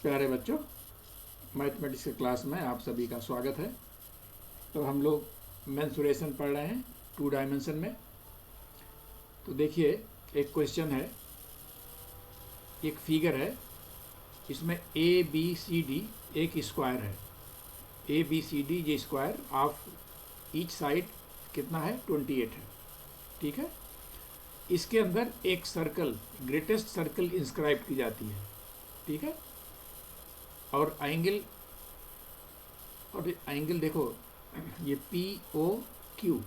प्यारे बच्चों, मैथमेटिक्स के क्लास में आप सभी का स्वागत है। तो हम लोग मेंसुरेशन पढ़ रहे हैं 2 डायमेंशन में। तो देखिए, एक क्वेश्चन है, एक फिगर है, इसमें ए बी सी डी एक स्क्वायर है। ए बी सी डी ये स्क्वायर ऑफ ईच साइड कितना है? 28 है। ठीक है। इसके अंदर एक सर्कल, ग्रेटेस्ट सर्कल इंस्क्राइब की जाती है। ठीक है। और एंगल देखो, ये P O Q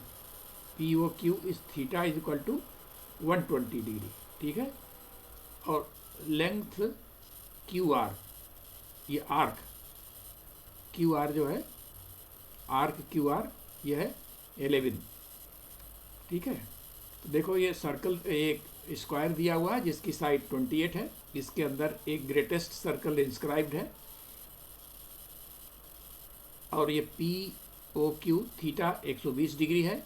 is theta is equal to 120 degree. ठीक है। और लेंथ क्यू आर, ये आर्क क्यू आर जो है, आर्क क्यू आर ये है 11। ठीक है। तो देखो, ये सर्कल एक स्क्वायर दिया हुआ है जिसकी साइड 28 है। इसके अंदर एक ग्रेटेस्ट सर्कल इंस्क्राइब्ड है और ये P O Q theta 120 degree है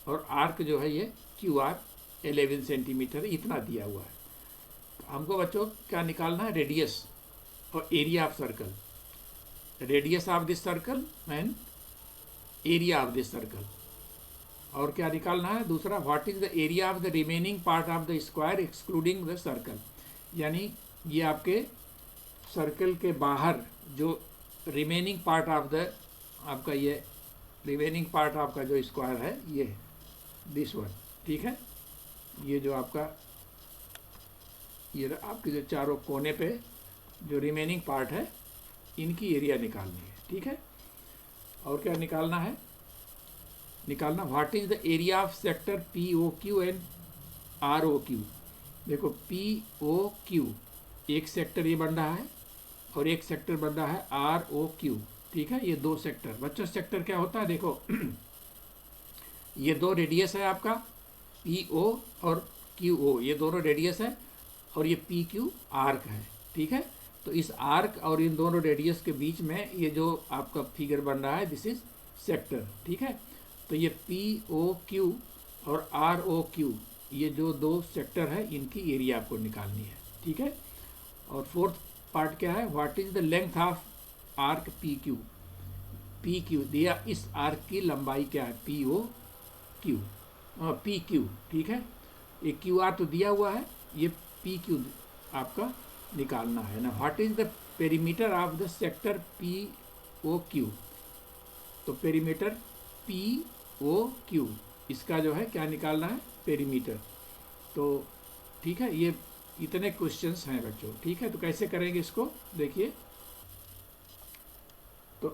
और आर्क जो है ये क्यू आर 11 सेंटीमीटर इतना दिया हुआ है। तो हमको बच्चों क्या निकालना है? रेडियस और area of circle. Radius of this circle and area of this circle. और क्या निकालना है दूसरा? What is the area of the remaining part of the square excluding the circle. यानी ये आपके सर्कल के बाहर जो रिमेनिंग पार्ट ऑफ द आपका ये रिमेनिंग पार्ट आपका जो स्क्वायर है ये दिस वन। ठीक है। ये जो आपका ये आपके जो चारों कोने पे जो रिमेनिंग पार्ट है इनकी एरिया निकालनी है। ठीक है। और क्या निकालना है? निकालना what is the area of sector P O Q and R O Q. देखो, पी ओ क्यू एक सेक्टर ये बन रहा है और एक सेक्टर बन रहा है आर ओ क्यू। ठीक है। ये दो सेक्टर, बच्चों सेक्टर क्या होता है? देखो ये दो रेडियस है आपका पी ओ और क्यू ओ, ये दोनों रेडियस है और ये पी क्यू आर्क है। ठीक है। तो इस आर्क और इन दोनों रेडियस के बीच में ये जो आपका फिगर बन रहा है दिस इज सेक्टर। ठीक है। तो ये पी ओ क्यू और आर ओ क्यू ये जो दो सेक्टर है इनकी एरिया आपको निकालनी है। ठीक है। और फोर्थ पार्ट क्या है? What is the length of arc P Q. P Q दिया, इस आर्क की लंबाई क्या है? P O Q, P Q. ठीक है। ये क्यू आर तो दिया हुआ है, ये पी क्यू आपका निकालना है ना। What is the perimeter of the sector P O Q. तो पेरीमीटर पी ओ क्यू इसका जो है क्या निकालना है? पेरीमीटर। तो ठीक है, ये इतने क्वेश्चंस हैं बच्चों। ठीक है। तो कैसे करेंगे इसको? देखिए, तो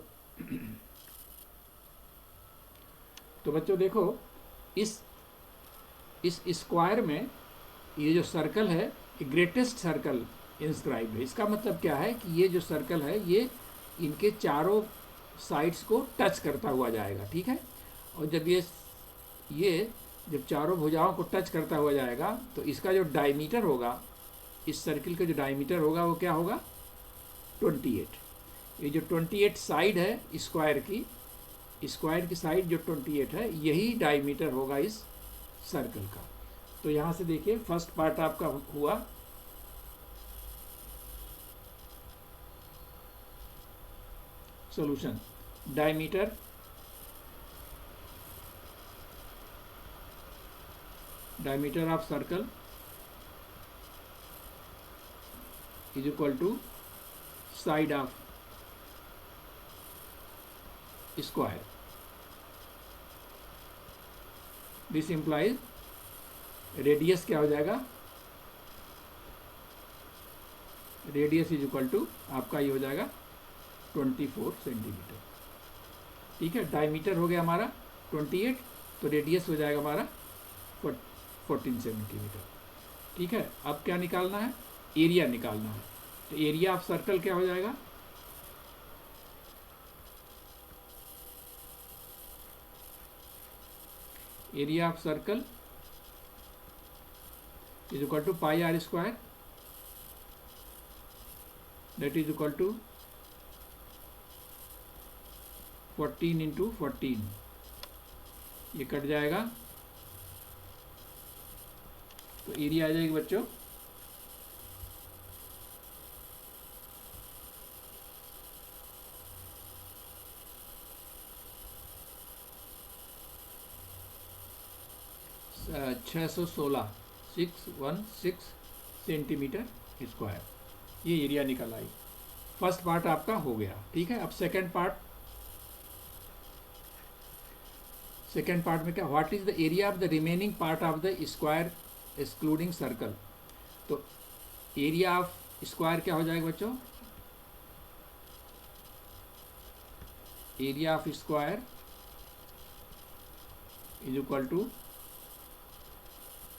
तो बच्चों देखो, इस स्क्वायर में ये जो सर्कल है ये ग्रेटेस्ट सर्कल इंस्क्राइब है। इसका मतलब क्या है कि ये जो सर्कल है ये इनके चारों साइड्स को टच करता हुआ जाएगा। ठीक है। और जब ये जब चारों भुजाओं को टच करता हुआ जाएगा तो इसका जो डायमीटर होगा, इस सर्किल का जो डायमीटर होगा वो क्या होगा? 28। ये जो 28 साइड है स्क्वायर की साइड जो 28 है यही डायमीटर होगा इस सर्कल का। तो यहाँ से देखिए, फर्स्ट पार्ट आपका हुआ solution. Diameter of circle is equal to side of square. This implies radius क्या हो जाएगा? रेडियस इज इक्वल टू आपका ये हो जाएगा 24 सेंटीमीटर। ठीक है। डायमीटर हो गया हमारा 28, तो रेडियस हो जाएगा हमारा 14 सेंटीमीटर। ठीक है। अब क्या निकालना है? एरिया निकालना है। तो एरिया ऑफ सर्कल क्या हो जाएगा? Area of circle is equal to pi r square, that is equal to 14 into 14। ये कट जाएगा तो एरिया आ जाएगी बच्चों 616 616 सेंटीमीटर स्क्वायर, ये एरिया निकल आई। फर्स्ट पार्ट आपका हो गया, ठीक है। अब सेकंड पार्ट में क्या, what is the area of the remaining part of the square excluding circle. तो एरिया ऑफ स्क्वायर क्या हो जाएगा बच्चों, area of square is equal to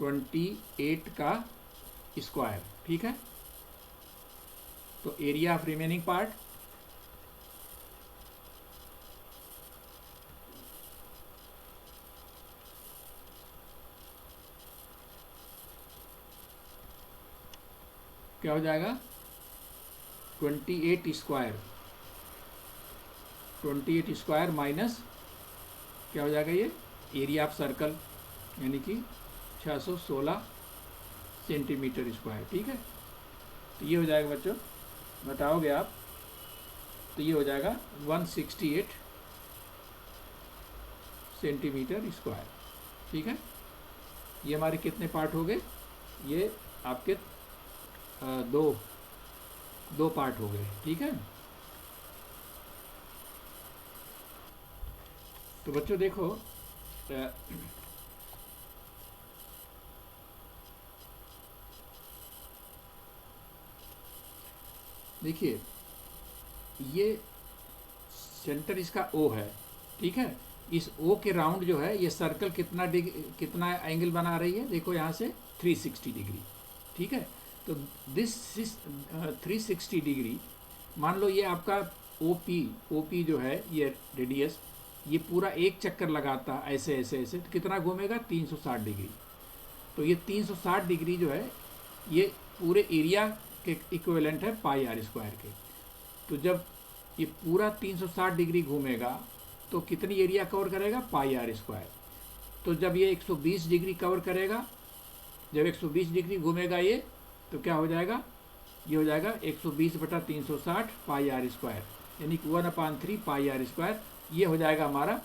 28 का स्क्वायर, ठीक है। तो एरिया ऑफ रिमेनिंग पार्ट क्या हो जाएगा, 28 स्क्वायर माइनस क्या हो जाएगा, ये एरिया ऑफ सर्कल यानी कि 616 सेंटीमीटर स्क्वायर, ठीक है। तो ये हो जाएगा बच्चों, बताओगे आप, तो ये हो जाएगा 168 सेंटीमीटर स्क्वायर, ठीक है। ये हमारे कितने पार्ट हो गए, ये आपके दो पार्ट हो गए, ठीक है। तो बच्चों देखो, देखिए ये सेंटर इसका ओ है, ठीक है। इस ओ के राउंड जो है ये सर्कल कितना एंगल बना रही है, देखो यहाँ से 360 डिग्री, ठीक है। तो दिस 360 डिग्री, मान लो ये आपका ओपी जो है ये रेडियस, ये पूरा एक चक्कर लगाता ऐसे ऐसे ऐसे, तो कितना घूमेगा, 360 डिग्री। तो ये 360 डिग्री जो है ये पूरे एरिया के इक्विवेलेंट है पाई आर स्क्वायर के। तो जब ये पूरा 360 डिग्री घूमेगा तो कितनी एरिया कवर करेगा, पाई आर स्क्वायर। तो जब ये 120 डिग्री कवर करेगा, जब 120 डिग्री घूमेगा ये, तो क्या हो जाएगा, ये हो जाएगा 120/360 पाई आर स्क्वायर, यानी कि 1/3 पाई आर स्क्वायर। ये हो जाएगा हमारा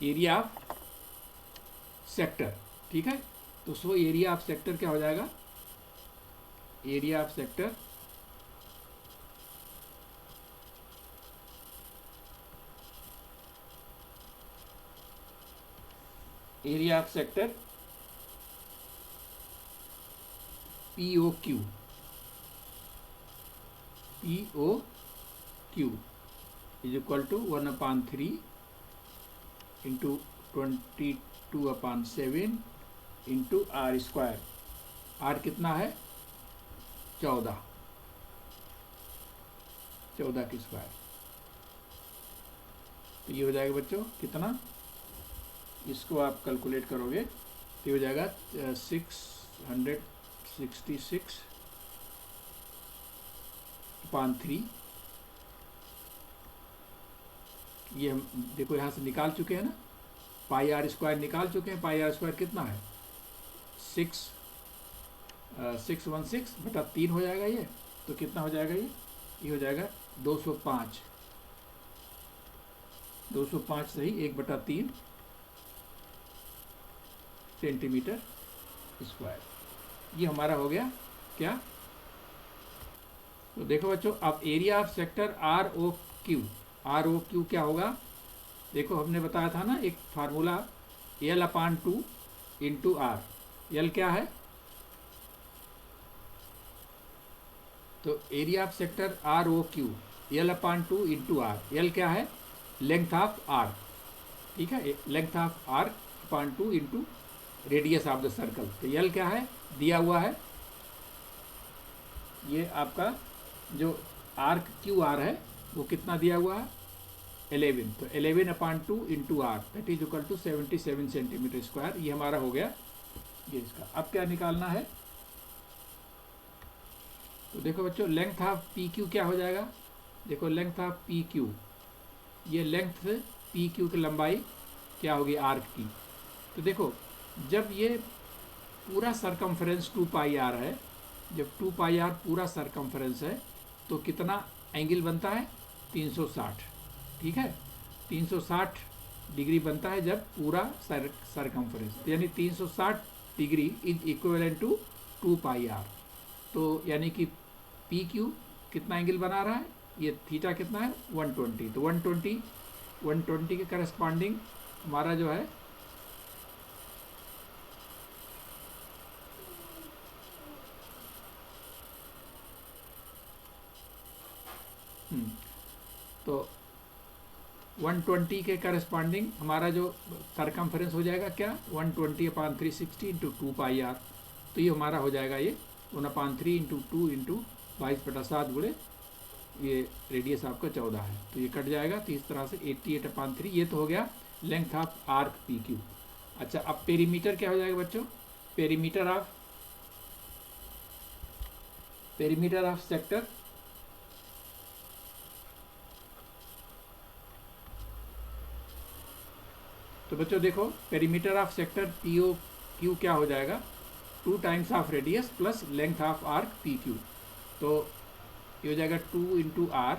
एरिया ऑफ सेक्टर, ठीक है। तो सो एरिया ऑफ सेक्टर क्या हो जाएगा, area of sector POQ is equal to 1/3 into 22/7 into r square. R कितना है, 14 की स्क्वायर। तो ये हो जाएगा बच्चों कितना, इसको आप कैलकुलेट करोगे तो हो जाएगा 666/3। ये हम देखो यहाँ से निकाल चुके हैं ना, पाई आर स्क्वायर निकाल चुके हैं। पाई आर स्क्वायर कितना है, 616/3 हो जाएगा ये। तो कितना हो जाएगा ये हो जाएगा 205 सही 1/3 सेंटीमीटर स्क्वायर। ये हमारा हो गया क्या। तो देखो बच्चों, अब एरिया ऑफ सेक्टर ROQ क्या होगा, देखो हमने बताया था ना एक formula, L/2 into R। L क्या है, तो area of sector ROQ L/2 into R। L क्या है, लेंथ ऑफ R, ठीक है, length of R/2 into radius of the circle. तो L क्या है, दिया हुआ है, ये आपका जो QR है वो कितना दिया हुआ है, 11। तो 11/2 into R that is equal to 77 centimetre square. ये हमारा हो गया ये इसका। अब क्या निकालना है, तो देखो बच्चों लेंथ ऑफ PQ क्या हो जाएगा, देखो लेंथ ऑफ PQ, ये लेंथ PQ की लंबाई क्या होगी आर्क की। तो देखो जब ये पूरा सरकमफ्रेंस 2πr है, जब 2πr पूरा सरकमफ्रेंस है तो कितना एंगल बनता है, 360, ठीक है। 360 डिग्री बनता है जब पूरा सरकमफ्रेंस, यानी 360 degree is equivalent to 2 pi r. तो यानी कि पी क्यू कितना एंगल बना रहा है, ये थीटा कितना है 120। तो 120 के करस्पॉन्डिंग हमारा जो है तो 120 के करस्पॉन्डिंग हमारा जो सरकमफरेंस हो जाएगा क्या 120/360 इंटू 2 पाई आर। तो ये हमारा हो जाएगा ये 1/3 इंटू 2 इंटू 22/7 गुणे ये रेडियस आपका 14 है, तो ये कट जाएगा। तो इस तरह से 88/3 ये तो हो गया length of arc P Q. अच्छा, अब पेरीमीटर क्या हो जाएगा बच्चों, पेरीमीटर ऑफ सेक्टर तो बच्चों देखो perimeter of sector P O Q क्या हो जाएगा 2 times of radius plus length of arc P Q. तो ये हो जाएगा 2 इंटू आर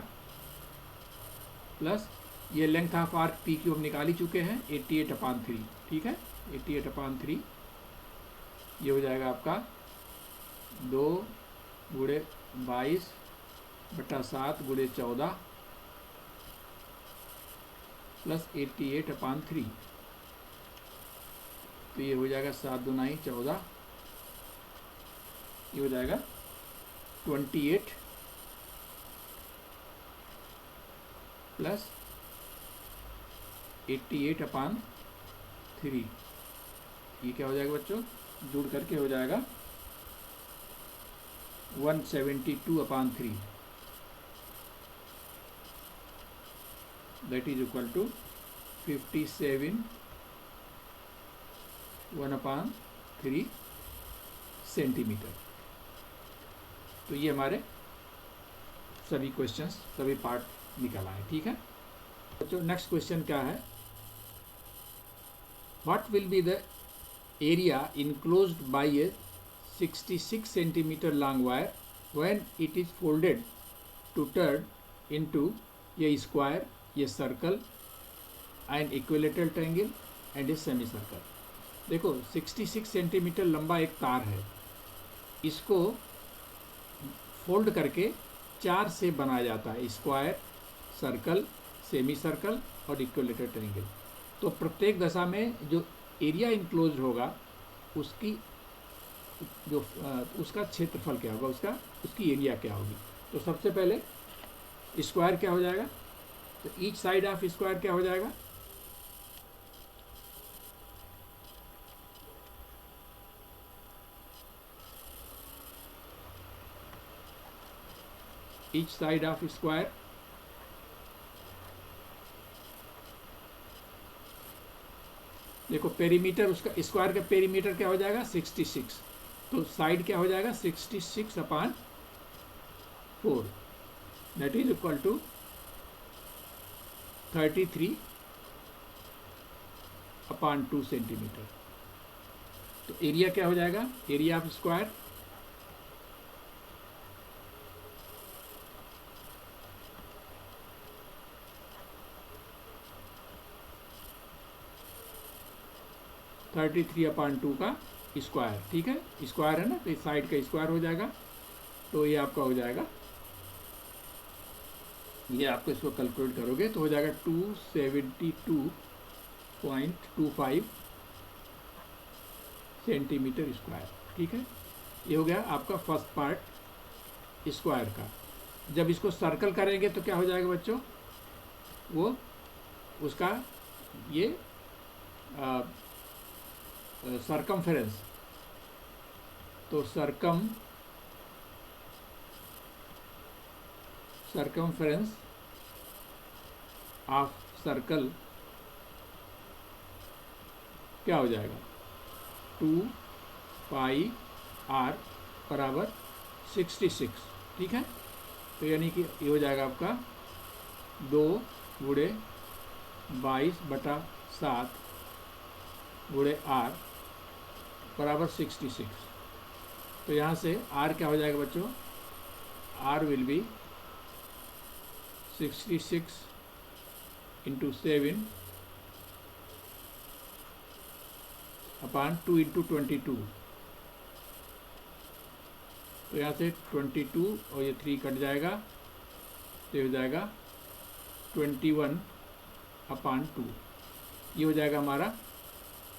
प्लस ये length of arc P Q हम निकाल ही चुके हैं 88/3। ठीक है, 88/3 ये हो जाएगा आपका 2 गुणे 22/7 गुणे 14 प्लस 88/3। तो ये हो जाएगा 7 दूनी 14, ये हो जाएगा 28 प्लस 88/3। ये क्या हो जाएगा बच्चों, जुड़ करके हो जाएगा 172/3, that is equal to 57 1/3 centimetre. तो ये हमारे सभी क्वेश्चंस सभी पार्ट निकल आए। ठीक है बच्चों, नेक्स्ट क्वेश्चन क्या है, what will be the area enclosed by a 66 centimetre long wire when it is folded to turn into a square, a circle, an equilateral triangle and a semi circle. देखो 66 centimetre लंबा एक तार है, इसको fold करके 4 से बनाया जाता है, स्क्वायर, सर्कल, सेमी सर्कल और इक्विलेटरल ट्रायंगल। तो प्रत्येक दशा में जो एरिया इनक्लोज होगा उसकी जो उसका क्षेत्रफल क्या होगा, उसकी एरिया क्या होगी। तो सबसे पहले स्क्वायर क्या हो जाएगा, तो ईच साइड ऑफ स्क्वायर क्या हो जाएगा, ईच साइड ऑफ स्क्वायर देखो पेरीमीटर उसका स्क्वायर का पेरीमीटर क्या हो जाएगा 66, तो साइड क्या हो जाएगा 66/4, that is equal to 33/2 centimetre. तो एरिया क्या हो जाएगा, एरिया ऑफ स्क्वायर थर्टी 33/2 का स्क्वायर। ठीक है, स्क्वायर है ना, तो इस साइड का स्क्वायर हो जाएगा। तो ये आपका हो जाएगा, ये आपको इसको कैलकुलेट करोगे तो हो जाएगा 272.25 सेंटीमीटर स्क्वायर। ठीक है, ये हो गया आपका फर्स्ट पार्ट स्क्वायर का। जब इसको सर्कल करेंगे तो क्या हो जाएगा बच्चों, वो उसका ये सरकमफेरेंस, तो सरकमफेरेंस ऑफ सर्कल क्या हो जाएगा 2 पाई आर बराबर 66। ठीक है, तो यानी कि ये हो जाएगा आपका 2 गुणे 22/7 गुणे आर बराबर 66। तो यहाँ से आर क्या हो जाएगा बच्चों, r will be 66 into 7 upon 2 into 22, तो यहाँ से 22 और ये 3 कट जाएगा, तो ये हो जाएगा 21 अपान 2। ये हो जाएगा हमारा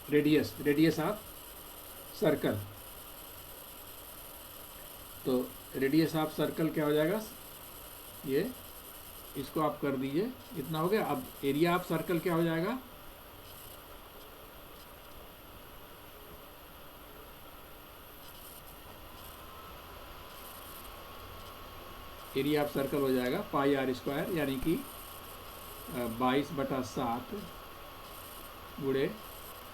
रेडियस ऑफ सर्कल। तो रेडियस ऑफ सर्कल क्या हो जाएगा, ये इसको आप कर दीजिए, इतना हो गया। अब एरिया ऑफ सर्कल क्या हो जाएगा, एरिया ऑफ सर्कल हो जाएगा पाई आर स्क्वायर, यानी कि 22/7 गुणे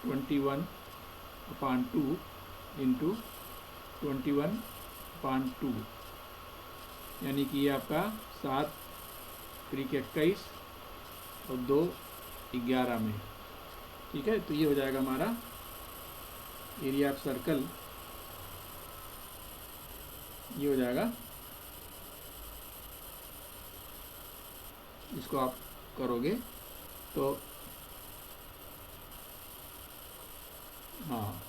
21/2 इंटू 21/2, यानी कि ये आपका 7 3 के 21 और 2 11 में, ठीक है। तो ये हो जाएगा हमारा एरिया ऑफ सर्कल, ये हो जाएगा। इसको आप करोगे तो हाँ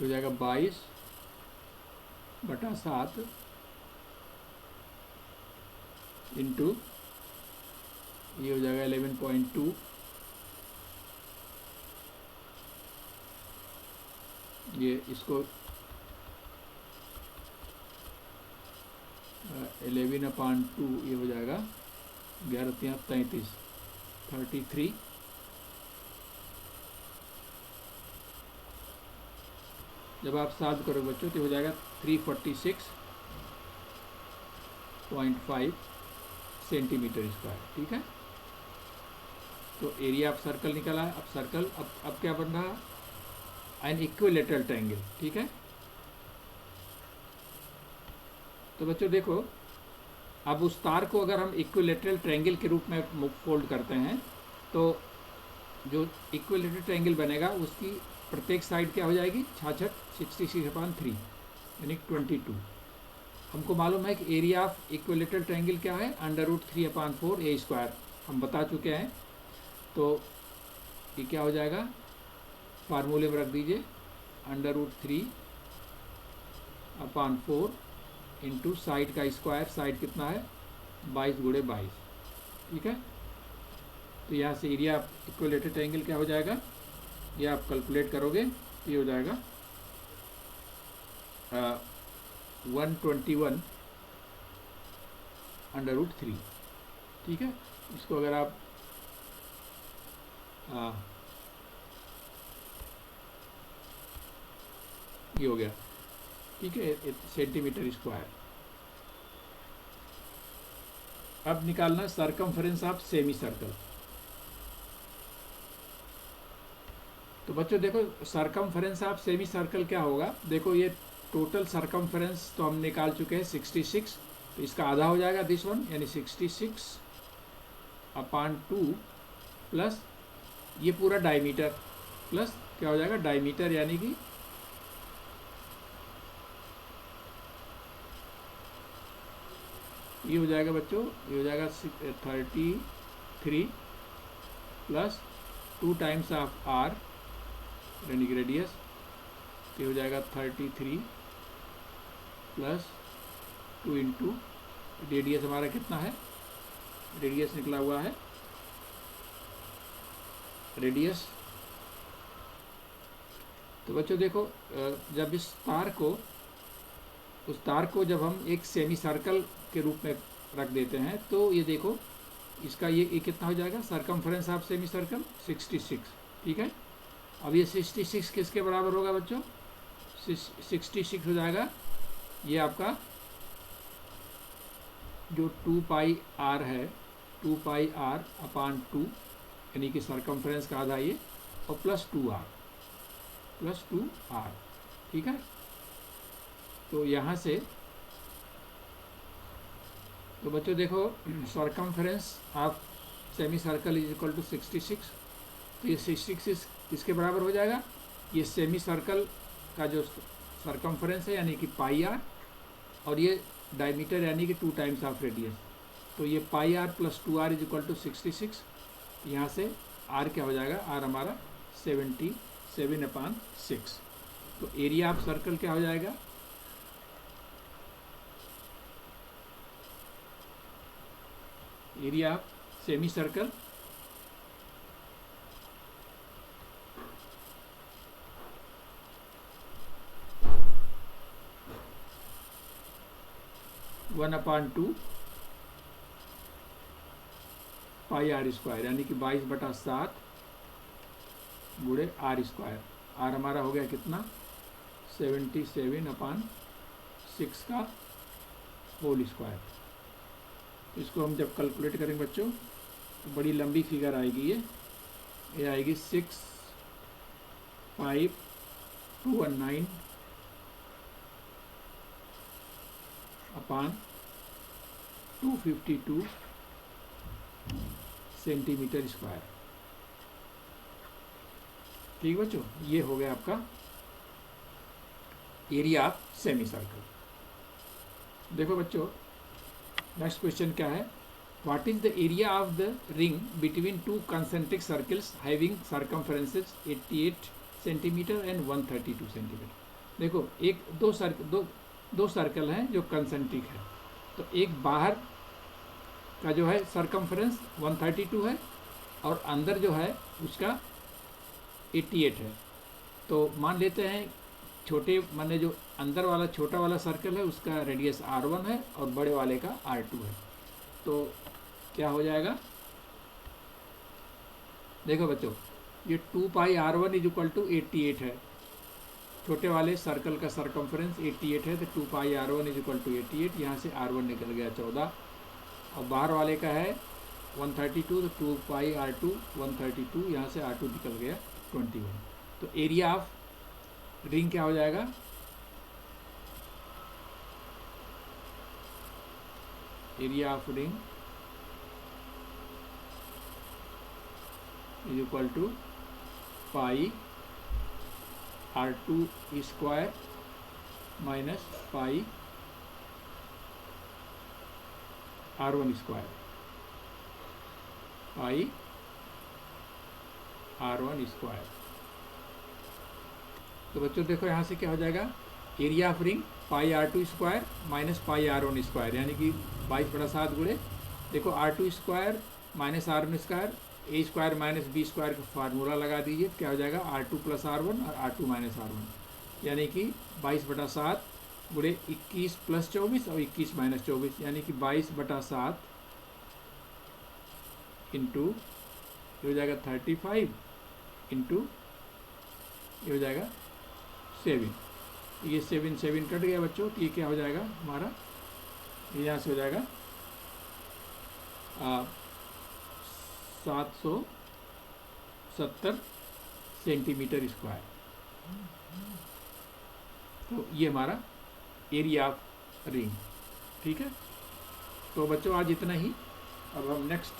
हो जाएगा 22/7 इंटू ये हो जाएगा 11.2, ये इसको 11/2, ये हो जाएगा 11×33 33, जब आप सॉल्व करोगे बच्चों तो हो जाएगा 346.5 सेंटीमीटर स्क्वायर, ठीक है। तो एरिया ऑफ सर्कल निकला है। अब सर्कल अब क्या बन रहा है, एन इक्विलेटरल ट्रायंगल, ठीक है। तो बच्चों देखो, अब उस तार को अगर हम इक्विलेटरल ट्रायंगल के रूप में फोल्ड करते हैं तो जो इक्विलेटरल ट्रायंगल बनेगा उसकी प्रत्येक साइड क्या हो जाएगी, 66/3 यानी 22। हमको मालूम है कि एरिया ऑफ इक्विलेटरल ट्रायंगल क्या है, √3/4 ए स्क्वायर, हम बता चुके हैं। तो ये क्या हो जाएगा, फार्मूले में रख दीजिए, √3/4 इंटू साइड का स्क्वायर, साइड कितना है 22 × 22, ठीक है। तो यहाँ से एरिया इक्विलेटरल ट्रायंगल क्या हो जाएगा, ये आप कैलकुलेट करोगे तो ये हो जाएगा 121/3, ठीक है। इसको अगर आप ये हो गया, ठीक है, सेंटीमीटर स्क्वायर। अब निकालना सरकमफेरेंस ऑफ सेमी सर्कल। तो बच्चों देखो, सरकमफेरेंस ऑफ सेमी सर्कल क्या होगा, देखो ये टोटल सरकमफेरेंस तो हम निकाल चुके हैं 66, तो इसका आधा हो जाएगा दिस वन, यानी 66/2 प्लस ये पूरा डायमीटर प्लस क्या हो जाएगा डायमीटर, यानी कि ये हो जाएगा बच्चों, ये हो जाएगा 33 प्लस 2 टाइम्स ऑफ आर यानी कि रेडियस, ये हो जाएगा 33 प्लस 2 इंटू रेडियस हमारा कितना है, रेडियस निकला हुआ है, रेडियस। तो बच्चों देखो, जब इस तार को, उस तार को जब हम एक सेमी सर्कल के रूप में रख देते हैं तो ये देखो इसका ये कितना हो जाएगा, सरकमफेरेंस ऑफ सेमी सर्कल 66, ठीक है। अब ये 66 किसके बराबर होगा बच्चों, 66 हो जाएगा ये आपका जो 2πr है, 2πr/2 यानी कि सरकमफेरेंस का आधा ये, और प्लस 2r, ठीक है। तो यहाँ से तो बच्चों देखो, circumference of semi circle is equal to 66, तो ये 66 किसके बराबर हो जाएगा, ये सेमी सर्कल का जो सरकमफेरेंस है यानी कि πr, और ये डायमीटर यानी कि 2 टाइम्स ऑफ रेडियस, तो ये πr + 2r is equal to 66। यहाँ से r क्या हो जाएगा, r हमारा 77/6। तो एरिया ऑफ सर्कल क्या हो जाएगा, area of semi circle one upon 2 pi r square, यानी कि 22/7 गुणे आर स्क्वायर। आर हमारा हो गया कितना, 77/6 का होल स्क्वायर। इसको हम जब कैलकुलेट करेंगे बच्चों तो बड़ी लंबी फिगर आएगी, ये आएगी 65219 अपॉन 252 सेंटीमीटर स्क्वायर। ठीक बच्चों, ये हो गया आपका एरिया ऑफ सेमी सर्कल। देखो बच्चों नेक्स्ट क्वेश्चन क्या है, what is the area of the ring between two concentric circles having circumferences 88 centimetre and 132 centimetre. देखो दो सर्कल हैं जो कंसेंट्रिक है, तो एक बाहर का जो है सर्कमफ्रेंस 132 है और अंदर जो है उसका 88 है। तो मान लेते हैं छोटे माने जो अंदर वाला छोटा वाला सर्कल है उसका रेडियस R1 है और बड़े वाले का R2 है। तो क्या हो जाएगा, देखो बच्चों ये 2 पाई R1 इज इक्वल टू 88 है, छोटे वाले सर्कल का सर्कमफ्रेंस 88 है, तो 2 पाई R1 इज इक्वल टू 88, यहाँ से R1 निकल गया 14 और बाहर वाले का है 132, तो 2 पाई R2 132, यहाँ से R2 निकल गया 21। तो एरिया ऑफ रिंग क्या हो जाएगा, area of ring is equal to pi R2 square minus pi R1 square, pi R1 square. तो बच्चों देखो यहाँ से क्या हो जाएगा, area of ring pi R2 square minus pi R1 square, यानी कि 22/7 गुणे देखो R2 square minus R1 square, A square minus B square का फार्मूला लगा दीजिए, क्या हो जाएगा R2 प्लस R1 और R2 माइनस R1, यानी कि 22/7 गुणे 21 प्लस 24 और 21 माइनस 24, यानी कि 22/7 इंटू ये हो जाएगा 35 इंटू ये हो जाएगा 7, ये 7 कट गया बच्चों, तो ये क्या हो जाएगा हमारा, ये यहाँ से हो जाएगा 770 सेंटीमीटर स्क्वायर। तो ये हमारा एरिया ऑफ रिंग। ठीक है, तो बच्चों आज इतना ही। अब हम नेक्स्ट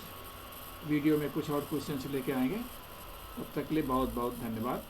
वीडियो में कुछ और क्वेश्चन लेके आएंगे, तब तक के लिए बहुत बहुत धन्यवाद।